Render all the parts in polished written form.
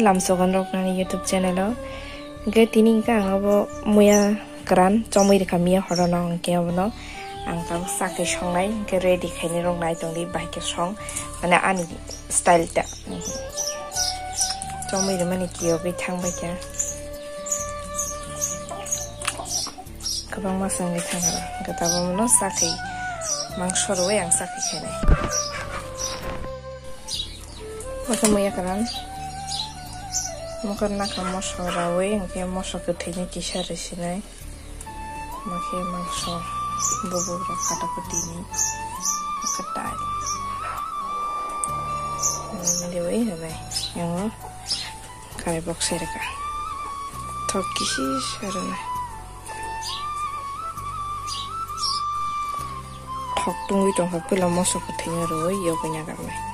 lamsogan roknani YouTube channel ge tini ka abo muya kran chomui re kamia horona ke abono angka sake songnai ge ready khaini roknai tongli baike song mane ani style ta chomui re mani kiyo be thangbai kya kabang masang ni thangara gatabo mono sake mangsho roe ang sake khainai maka muya kran mukar naka moso rawe angke moso kethini kisar resinai make mangso bobo ra kata kutini katai dewe hai yang kare box reka thok kisi sarana thok tungui tong pela moso kethini roe yo punya kame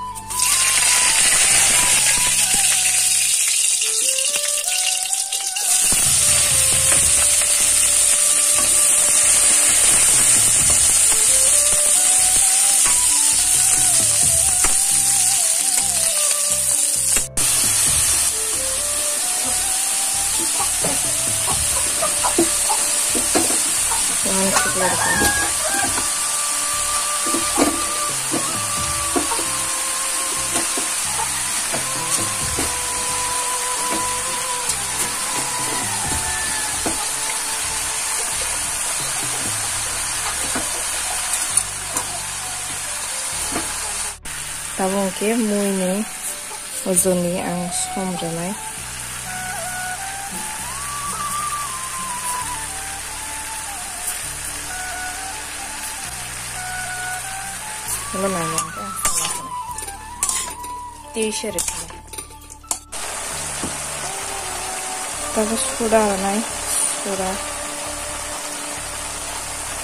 tabung ke mui ni ozon ni ang som ranai lo nanya ka t-shirt tapos sudah ranai sudah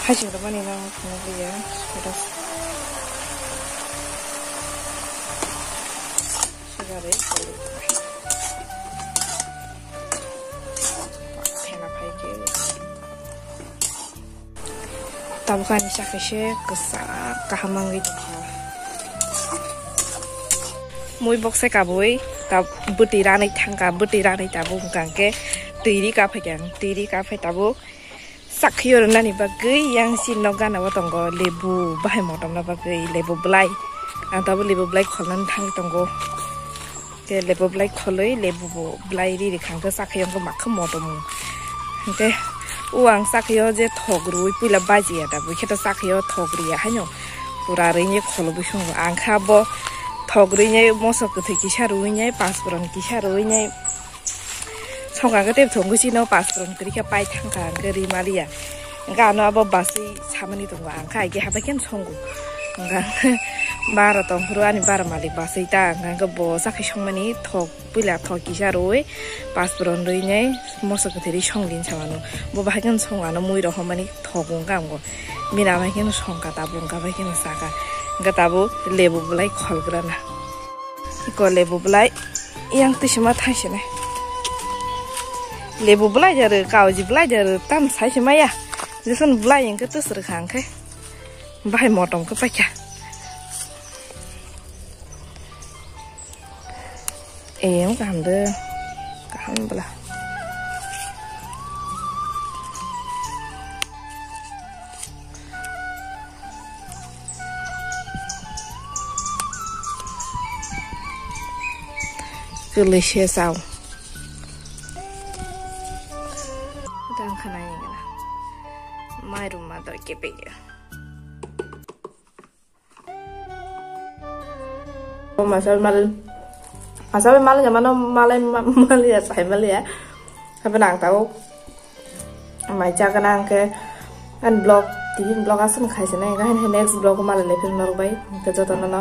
hasil apa ni nama dia sudah tabukan isakeshe kesa kahamang gitu mui boxe kabui tab butiranai thangka butiranai tabu kangke tiri ka tabu sakhior nani bagai yang sinoga nawa tonggo lebu bahai motom na bagai lebu blai tabu lebu blai kholan thang tonggo ke lebu blai kholoi lebu blai ri khangka sakhior ko makha motom ke uang sakyo je thogrui pula baji ada bukhe to sakyo thogri ya hanyo pura reinye kholo busung angkha bo thogri nye moso kuthi kisarui nye paspuron kisarui nye songa ga tep thonggu sino paspuron kri ka pai thangka gari malia nga no abo basi samani tong angkha ge habaken songu nga bara tong ruani bara malik basi ta nga bo sakhi songmani thog pula thog kisarui paspuron rui nye moso kuthi songlin samano bo bahagen songano mui rohmani thogung gamgo mina bahagen songka tabung ka bahagen saka gatabu lebu blai kholgrana ko lebu blai yang tisma thaisene lebu blai jar kauji blai jar tam saisma ya jeson blai yang ke tusur khangke bahai motom ke pakya em kamde kam bla delicious sao đang khana này nè mai rum mà đợi cái bể masal mal ya mana mal ya sai mal ya apa nang tahu mai jaga nang ke an blog tv blog asam khai sene ga next blog mal le phir na bai ke jotono na